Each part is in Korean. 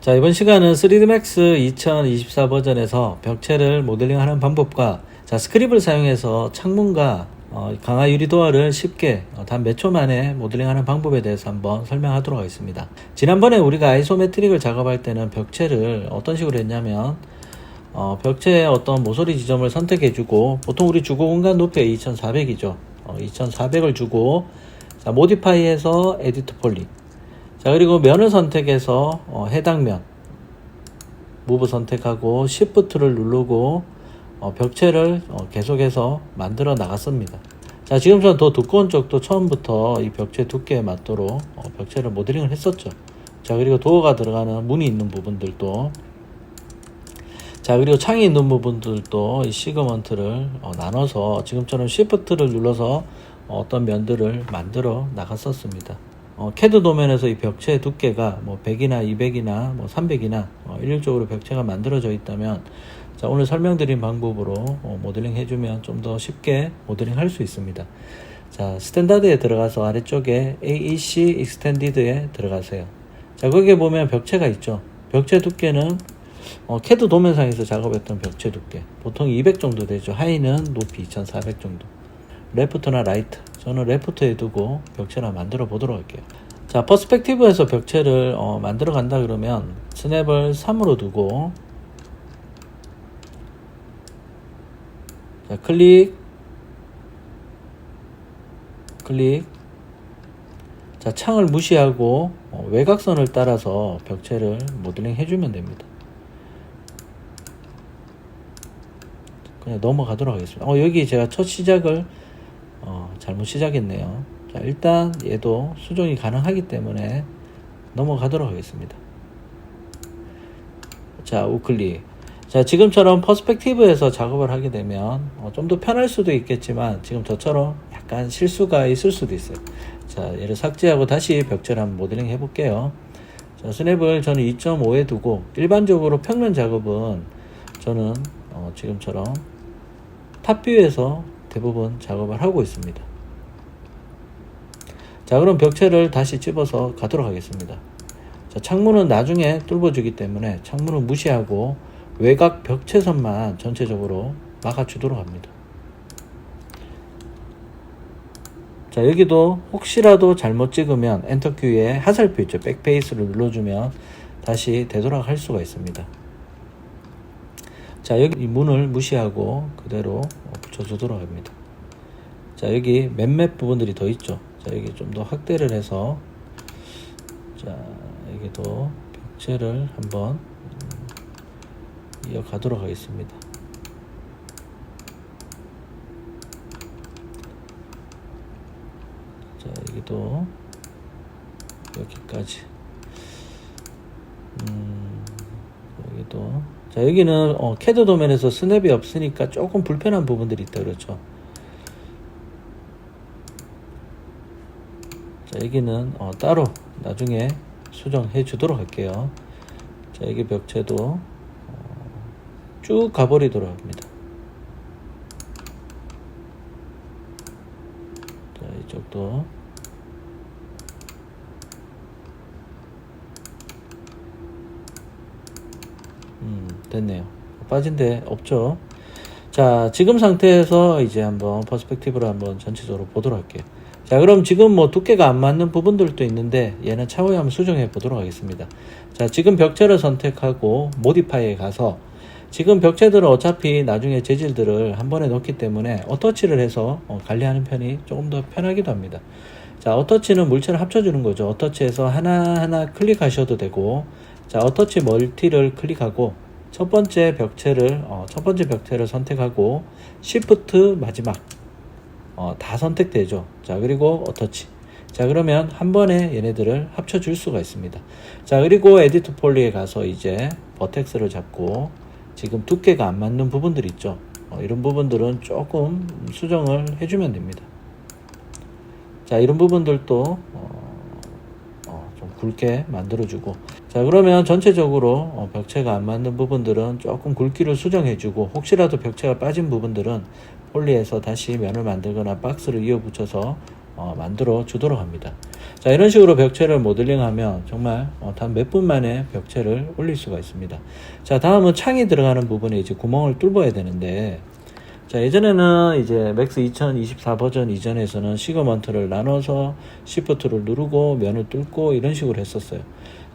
자, 이번 시간은 3dmax 2024 버전에서 벽체를 모델링하는 방법과 스크립을 사용해서 창문과 강화 유리 도어를 쉽게 단 몇 초 만에 모델링하는 방법에 대해서 한번 설명하도록 하겠습니다. 지난번에 우리가 아이소메트릭을 작업할 때는 벽체를 어떤 식으로 했냐면 벽체의 어떤 모서리 지점을 선택해주고, 보통 우리 주거 공간 높이가 2400이죠. 2400을 주고, 자, 모디파이에서 에디트 폴리. 자, 그리고 면을 선택해서 해당 면 무브 선택하고 시프트를 누르고 벽체를 계속해서 만들어 나갔습니다. 자, 지금처럼 더 두꺼운 쪽도 처음부터 이 벽체 두께에 맞도록 벽체를 모델링을 했었죠. 자, 그리고 도어가 들어가는 문이 있는 부분들도, 자, 그리고 창이 있는 부분들도 이 시그먼트를 나눠서 지금처럼 시프트를 눌러서 어떤 면들을 만들어 나갔었습니다. 캐드 도면에서 이 벽체 두께가 100이나 200이나 300이나 일률적으로 벽체가 만들어져 있다면, 자, 오늘 설명드린 방법으로 모델링 해주면 좀 더 쉽게 모델링 할 수 있습니다. 자, 스탠다드에 들어가서 아래쪽에 AEC 익스텐디드에 들어가세요. 자, 거기에 보면 벽체가 있죠. 벽체 두께는 캐드 도면상에서 작업했던 벽체 두께 보통 200 정도 되죠. 하이는 높이 2400 정도. 레프트나 라이트, 저는 레프트에 두고 벽체를 만들어 보도록 할게요. 자, 퍼스펙티브에서 벽체를 만들어 간다 그러면 스냅을 3으로 두고, 자, 클릭, 자, 창을 무시하고 외곽선을 따라서 벽체를 모델링 해주면 됩니다. 그냥 넘어가도록 하겠습니다. 여기 제가 첫 시작을 잘못 시작했네요. 자, 일단 얘도 수정이 가능하기 때문에 넘어가도록 하겠습니다. 자, 우클릭. 자, 지금처럼 퍼스펙티브에서 작업을 하게 되면 좀 더 편할 수도 있겠지만, 지금 저처럼 약간 실수가 있을 수도 있어요. 자, 얘를 삭제하고 다시 벽체를 한번 모델링 해볼게요. 자, 스냅을 저는 2.5에 두고, 일반적으로 평면 작업은 저는 지금처럼 탑뷰에서 대부분 작업을 하고 있습니다. 자, 그럼 벽체를 다시 집어서 가도록 하겠습니다. 자, 창문은 나중에 뚫어주기 때문에 창문은 무시하고 외곽 벽체선만 전체적으로 막아주도록 합니다. 자, 여기도 혹시라도 잘못 찍으면 엔터 키에 하살표 있죠. 백페이스를 눌러주면 다시 되돌아갈 수가 있습니다. 자, 여기 이 문을 무시하고 그대로 붙여주도록 합니다. 자, 여기 몇몇 부분들이 더 있죠. 자, 여기 좀 더 확대를 해서, 자, 여기도 벽체를 한번 이어가도록 하겠습니다. 자, 여기도 여기까지. 여기도. 자, 여기는 캐드 도면에서 스냅이 없으니까 조금 불편한 부분들이 있다 그렇죠. 자, 여기는 따로 나중에 수정해 주도록 할게요. 자, 여기 벽체도 쭉 가버리도록 합니다. 자, 이쪽도 됐네요. 빠진 데 없죠. 자, 지금 상태에서 이제 한번 퍼스펙티브를 한번 전체적으로 보도록 할게요. 자, 그럼 지금 두께가 안 맞는 부분들도 있는데 얘는 차후에 한번 수정해 보도록 하겠습니다. 자, 지금 벽체를 선택하고 모디파이에 가서, 지금 벽체들은 어차피 나중에 재질들을 한 번에 넣기 때문에 어터치를 해서 관리하는 편이 조금 더 편하기도 합니다. 자, 어터치는 물체를 합쳐주는 거죠. 어터치해서 하나하나 클릭하셔도 되고, 자, 어터치 멀티를 클릭하고 첫 번째 벽체를 선택하고 시프트 마지막 다 선택되죠. 자, 그리고 어터치. 자, 그러면 한 번에 얘네들을 합쳐줄 수가 있습니다. 자, 그리고 에디트 폴리에 가서 이제 버텍스를 잡고, 지금 두께가 안 맞는 부분들 있죠. 이런 부분들은 조금 수정을 해주면 됩니다. 자, 이런 부분들도 좀 굵게 만들어주고, 자, 그러면 전체적으로 벽체가 안 맞는 부분들은 조금 굵기를 수정해주고, 혹시라도 벽체가 빠진 부분들은 폴리에서 다시 면을 만들거나 박스를 이어 붙여서 만들어 주도록 합니다. 자, 이런 식으로 벽체를 모델링하면 정말 단 몇 분 만에 벽체를 올릴 수가 있습니다. 자, 다음은 창이 들어가는 부분에 이제 구멍을 뚫어야 되는데, 자, 예전에는 이제 맥스 2024 버전 이전에서는 시거먼트를 나눠서 시프트를 누르고 면을 뚫고 이런 식으로 했었어요.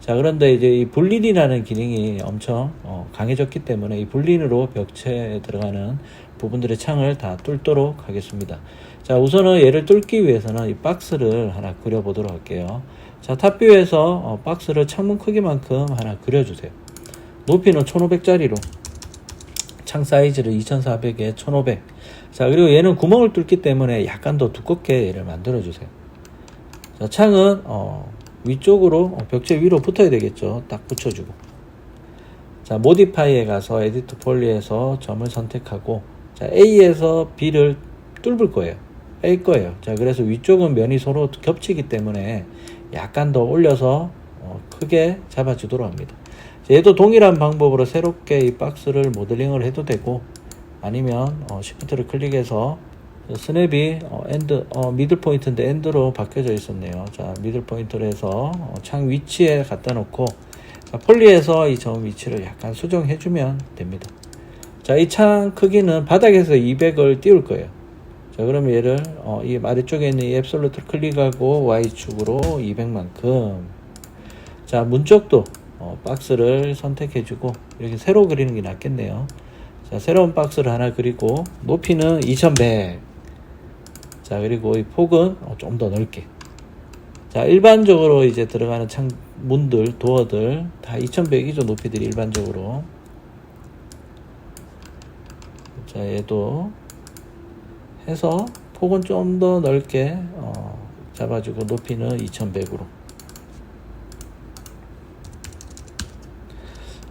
자, 그런데 이제 이 불린이라는 기능이 엄청 강해졌기 때문에 이 불린으로 벽체에 들어가는 부분들의 창을 다 뚫도록 하겠습니다. 자, 우선은 얘를 뚫기 위해서는 이 박스를 하나 그려보도록 할게요. 자, 탑뷰에서 박스를 창문 크기만큼 하나 그려주세요. 높이는 1500짜리로, 창 사이즈를 2400에 1500. 자, 그리고 얘는 구멍을 뚫기 때문에 약간 더 두껍게 얘를 만들어 주세요. 자, 창은 위쪽으로 벽체 위로 붙어야 되겠죠. 딱 붙여주고. 자, 모디파이에 가서 에디트 폴리에서 점을 선택하고, 자, A에서 B를 뚫을 거예요. 뺄 거예요. 자, 그래서 위쪽은 면이 서로 겹치기 때문에 약간 더 올려서 크게 잡아주도록 합니다. 얘도 동일한 방법으로 새롭게 이 박스를 모델링을 해도 되고, 아니면 시프트를 클릭해서 스냅이 미들 포인트인데 엔드로 바뀌어져 있었네요. 자, 미들 포인트로 해서 창 위치에 갖다 놓고, 자, 폴리에서 이 점 위치를 약간 수정해주면 됩니다. 자, 이 창 크기는 바닥에서 200을 띄울 거예요. 자, 그러면 얘를 이 아래쪽에 있는 이 앱솔루트를 클릭하고 Y축으로 200만큼. 자, 문 쪽도 박스를 선택해주고, 이렇게 세로 그리는 게 낫겠네요. 자, 새로운 박스를 하나 그리고 높이는 2100. 자, 그리고 이 폭은 좀 더 넓게. 자, 일반적으로 이제 들어가는 창 문들, 도어들 다 2100이죠. 높이들이 일반적으로. 자, 얘도 해서 폭은 좀 더 넓게 잡아주고 높이는 2100으로.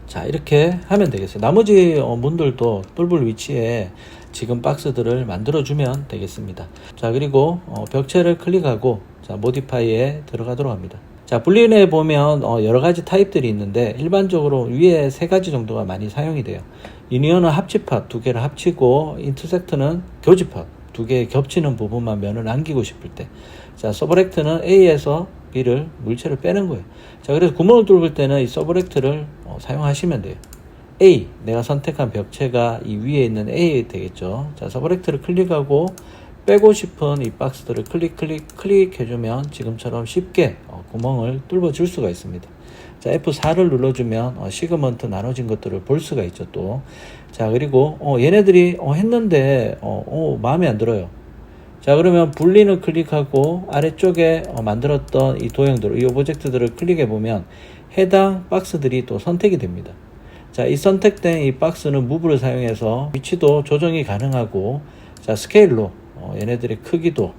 자, 이렇게 하면 되겠어요. 나머지 문들도 뚫을 위치에 지금 박스들을 만들어주면 되겠습니다. 자, 그리고 벽체를 클릭하고, 자, 모디파이에 들어가도록 합니다. 자, 불린에 보면 여러가지 타입들이 있는데, 일반적으로 위에 3가지 정도가 많이 사용이 돼요. 유니언은 합집합 2개를 합치고, 인터섹트는 교집합 2개 겹치는 부분만 면을 남기고 싶을 때, 자, 서브렉트는 A에서 B를 물체를 빼는 거예요. 자, 그래서 구멍을 뚫을 때는 이 서브렉트를 사용하시면 돼요. A, 내가 선택한 벽체가 이 위에 있는 A 되겠죠. 자, 서브렉트를 클릭하고 빼고 싶은 이 박스들을 클릭 해주면 지금처럼 쉽게 구멍을 뚫어 줄 수가 있습니다. 자, F4를 눌러주면 시그먼트 나눠진 것들을 볼 수가 있죠. 또, 자, 그리고 얘네들이 했는데 마음에 안 들어요. 자, 그러면 분리를 클릭하고 아래쪽에 만들었던 이 도형들, 이 오브젝트들을 클릭해 보면 해당 박스들이 또 선택이 됩니다. 자, 이 선택된 이 박스는 무브를 사용해서 위치도 조정이 가능하고, 자, 스케일로 얘네들의 크기도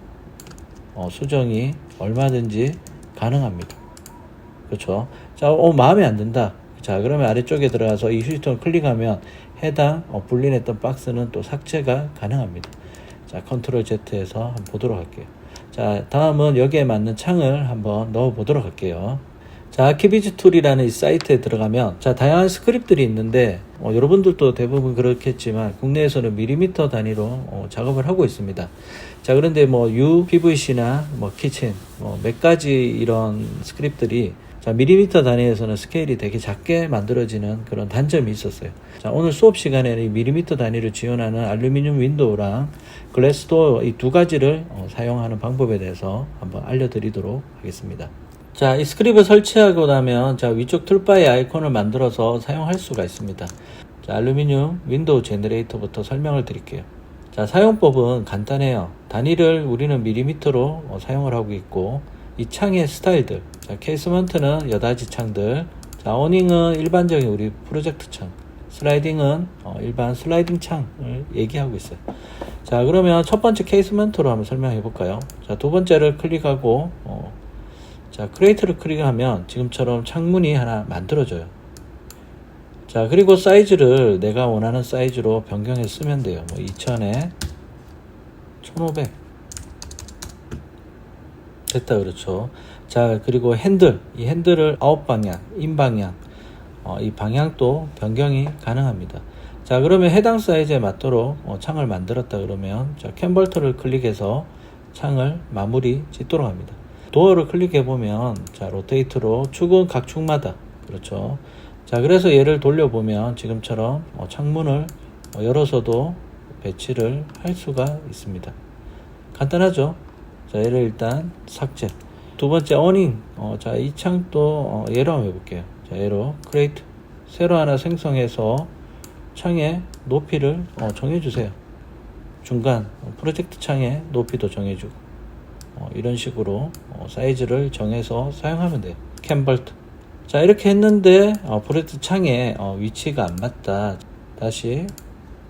수정이 얼마든지 가능합니다. 그렇죠? 자, 마음에 안 든다. 자, 그러면 아래쪽에 들어가서 이 휴지통을 클릭하면 해당 분리했던 박스는 또 삭제가 가능합니다. 자, 컨트롤 Z에서 한번 보도록 할게요. 자, 다음은 여기에 맞는 창을 한번 넣어 보도록 할게요. 자, 아키비즈 툴이라는 이 사이트에 들어가면, 자, 다양한 스크립트들이 있는데, 여러분들도 대부분 그렇겠지만, 국내에서는 밀리미터 단위로 작업을 하고 있습니다. 자, 그런데 UPVC나 키친, 몇 가지 이런 스크립트들이, 자, 밀리미터 단위에서는 스케일이 되게 작게 만들어지는 그런 단점이 있었어요. 자, 오늘 수업 시간에는 이 밀리미터 단위를 지원하는 알루미늄 윈도우랑 글래스도어 이 2가지를 사용하는 방법에 대해서 한번 알려드리도록 하겠습니다. 자, 이 스크립을 설치하고 나면, 자, 위쪽 툴바의 아이콘을 만들어서 사용할 수가 있습니다. 자, 알루미늄 윈도우 제너레이터부터 설명을 드릴게요. 자, 사용법은 간단해요. 단위를 우리는 밀리미터로 사용을 하고 있고, 이 창의 스타일들, 자, 케이스먼트는 여닫이 창들, 자, 어닝은 일반적인 우리 프로젝트 창, 슬라이딩은 일반 슬라이딩 창을 얘기하고 있어요. 자, 그러면 첫 번째 케이스먼트로 한번 설명해 볼까요? 자, 두 번째를 클릭하고 자, 크리에이트를 클릭하면 지금처럼 창문이 하나 만들어져요. 자, 그리고 사이즈를 내가 원하는 사이즈로 변경해 쓰면 돼요. 2000에 1500 됐다. 그렇죠. 자, 그리고 핸들, 이 핸들을 아웃 방향, 인 방향, 이 방향도 변경이 가능합니다. 자, 그러면 해당 사이즈에 맞도록 창을 만들었다 그러면, 자, 컨버터를 클릭해서 창을 마무리 짓도록 합니다. 도어를 클릭해 보면 자 로테이트로 축은 각 축마다 그렇죠. 자 그래서 얘를 돌려보면 지금처럼 창문을 열어서도 배치를 할 수가 있습니다. 간단하죠. 자 얘를 일단 삭제. 두 번째 어닝. 자 이 창도 얘로 한번 해볼게요. 자 얘로 크리에이트 새로 하나 생성해서 창의 높이를 정해주세요. 중간 프로젝트 창의 높이도 정해주고 이런 식으로 사이즈를 정해서 사용하면 돼요. 캔벌트. 자 이렇게 했는데 프로젝트 창에 위치가 안 맞다. 다시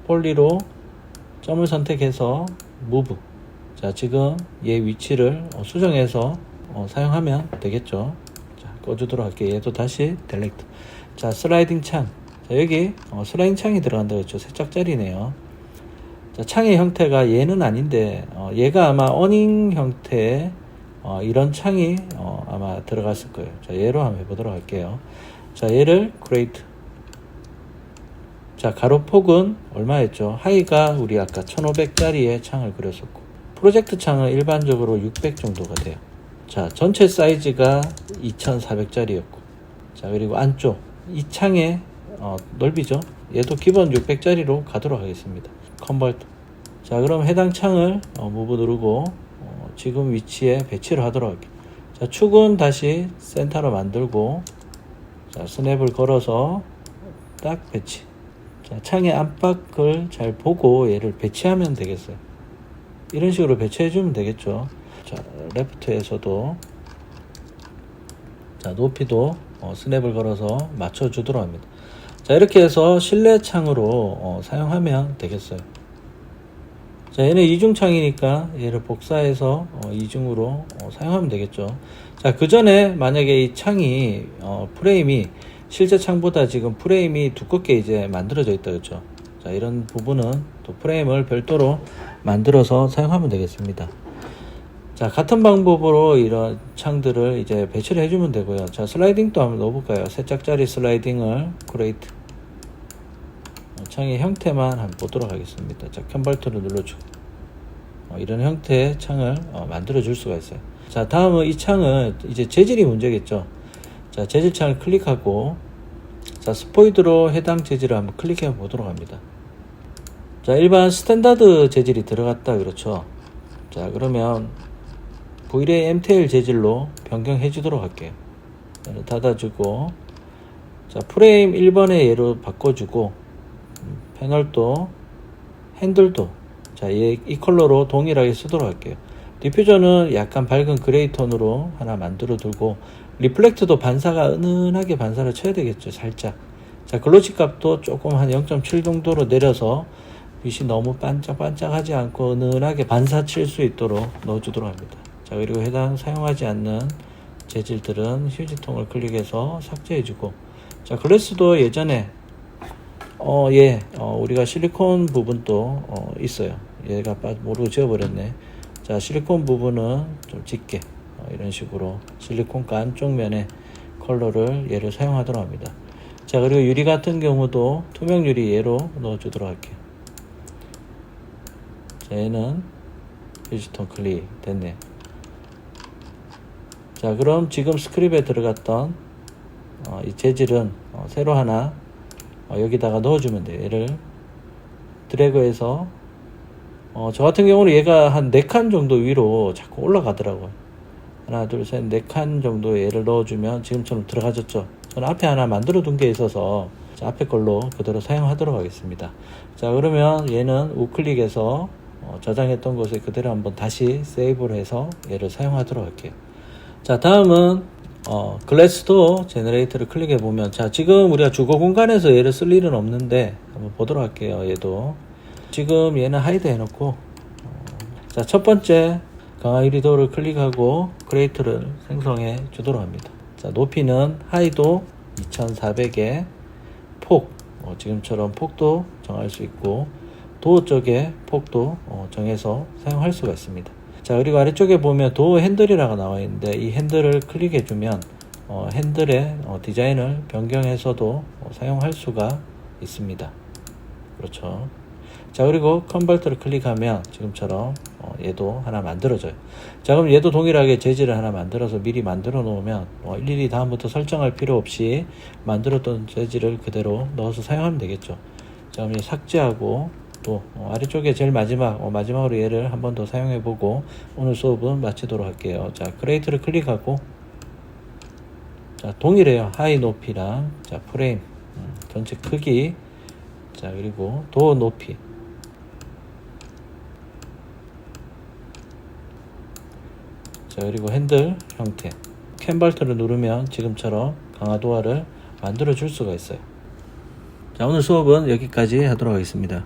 폴리로 점을 선택해서 무브. 자 지금 얘 위치를 수정해서 사용하면 되겠죠. 자 꺼주도록 할게요. 얘도 다시 델렉트. 자 슬라이딩 창. 자 여기 슬라이딩 창이 들어간다고 했죠. 세 짝짜리네요. 자 창의 형태가 얘는 아닌데 얘가 아마 어닝 형태의 이런 창이 아마 들어갔을 거예요. 자 얘로 한번 해보도록 할게요. 자 얘를 create. 자 가로폭은 얼마였죠? 하이가 우리 아까 1500짜리의 창을 그렸었고 프로젝트 창은 일반적으로 600 정도가 돼요. 자 전체 사이즈가 2400짜리였고 자 그리고 안쪽 이 창의 넓이죠. 얘도 기본 600짜리로 가도록 하겠습니다. 컨버트. 자 그럼 해당 창을 무브 누르고 지금 위치에 배치를 하도록 할게요. 자 축은 다시 센터로 만들고 자 스냅을 걸어서 딱 배치. 자 창의 안팎을 잘 보고 얘를 배치하면 되겠어요. 이런 식으로 배치해 주면 되겠죠. 자 레프트에서도 자 높이도 스냅을 걸어서 맞춰 주도록 합니다. 자 이렇게 해서 실내 창으로 사용하면 되겠어요. 자 얘는 이중창이니까 얘를 복사해서 이중으로 사용하면 되겠죠. 자 그 전에 만약에 이 창이 프레임이 실제 창보다 지금 프레임이 두껍게 이제 만들어져 있다 그렇죠. 자 이런 부분은 또 프레임을 별도로 만들어서 사용하면 되겠습니다. 자 같은 방법으로 이런 창들을 이제 배치를 해주면 되고요. 자 슬라이딩도 한번 넣어볼까요? 세 짝짜리 슬라이딩을 크리에이트. 창의 형태만 한번 보도록 하겠습니다. 자 컨버터를 눌러주고 이런 형태의 창을 만들어 줄 수가 있어요. 자 다음은 이 창은 이제 재질이 문제겠죠. 자 재질 창을 클릭하고 자 스포이드로 해당 재질을 한번 클릭해 보도록 합니다. 자 일반 스탠다드 재질이 들어갔다 그렇죠. 자 그러면 V-Ray MTL 재질로 변경해 주도록 할게요. 얘를 닫아주고 자 프레임 1번에 얘로 바꿔주고 패널도 핸들도 자 이 컬러로 동일하게 쓰도록 할게요. 디퓨저는 약간 밝은 그레이 톤으로 하나 만들어 두고 리플렉트도 반사가 은은하게 반사를 쳐야 되겠죠. 살짝. 자 글로시 값도 조금 한 0.7 정도로 내려서 빛이 너무 반짝반짝하지 않고 은은하게 반사 칠 수 있도록 넣어주도록 합니다. 자 그리고 해당 사용하지 않는 재질들은 휴지통을 클릭해서 삭제해주고 자 글래스도 예전에 우리가 실리콘 부분도 있어요. 얘가 모르고 지워버렸네. 자 실리콘 부분은 좀 짙게 이런 식으로 실리콘가 안쪽 면에 컬러를 얘를 사용하도록 합니다. 자 그리고 유리 같은 경우도 투명 유리 얘로 넣어주도록 할게요. 자 얘는 휴지통 클릭 됐네. 자 그럼 지금 스크립에 들어갔던 이 재질은 새로 하나 여기다가 넣어주면 돼요. 얘를 드래그해서 저 같은 경우는 얘가 한 4칸 정도 위로 자꾸 올라가더라고요. 하나 둘 셋 4칸 정도 얘를 넣어주면 지금처럼 들어가졌죠. 저는 앞에 하나 만들어 둔 게 있어서 앞에 걸로 그대로 사용하도록 하겠습니다. 자 그러면 얘는 우클릭해서 저장했던 곳에 그대로 한번 다시 세이브를 해서 얘를 사용하도록 할게요. 자 다음은 글래스도 제너레이터를 클릭해 보면 자 지금 우리가 주거 공간에서 얘를 쓸 일은 없는데 한번 보도록 할게요. 얘도 지금 얘는 하이드 해놓고 자 첫 번째 강화 유리도어를 클릭하고 크리에이트를 생성해 주도록 합니다. 자 높이는 하이도 2400에 폭 지금처럼 폭도 정할 수 있고 도어 쪽에 폭도 정해서 사용할 수가 있습니다. 자 그리고 아래쪽에 보면 도어 핸들이라고 나와 있는데 이 핸들을 클릭해 주면 핸들의 디자인을 변경해서도 사용할 수가 있습니다. 그렇죠. 자 그리고 컨버터를 클릭하면 지금처럼 얘도 하나 만들어져요. 자, 그럼 얘도 동일하게 재질을 하나 만들어서 미리 만들어 놓으면 일일이 다음부터 설정할 필요 없이 만들었던 재질을 그대로 넣어서 사용하면 되겠죠. 자, 그럼 삭제하고 또 아래쪽에 제일 마지막으로 얘를 한 번 더 사용해 보고 오늘 수업은 마치도록 할게요. 자, 크리에이트를 클릭하고, 자, 동일해요. 하이 높이랑, 자, 프레임 전체 크기, 자, 그리고 도어 높이, 자, 그리고 핸들 형태, 캔버터를 누르면 지금처럼 강화 도어를 만들어 줄 수가 있어요. 자, 오늘 수업은 여기까지 하도록 하겠습니다.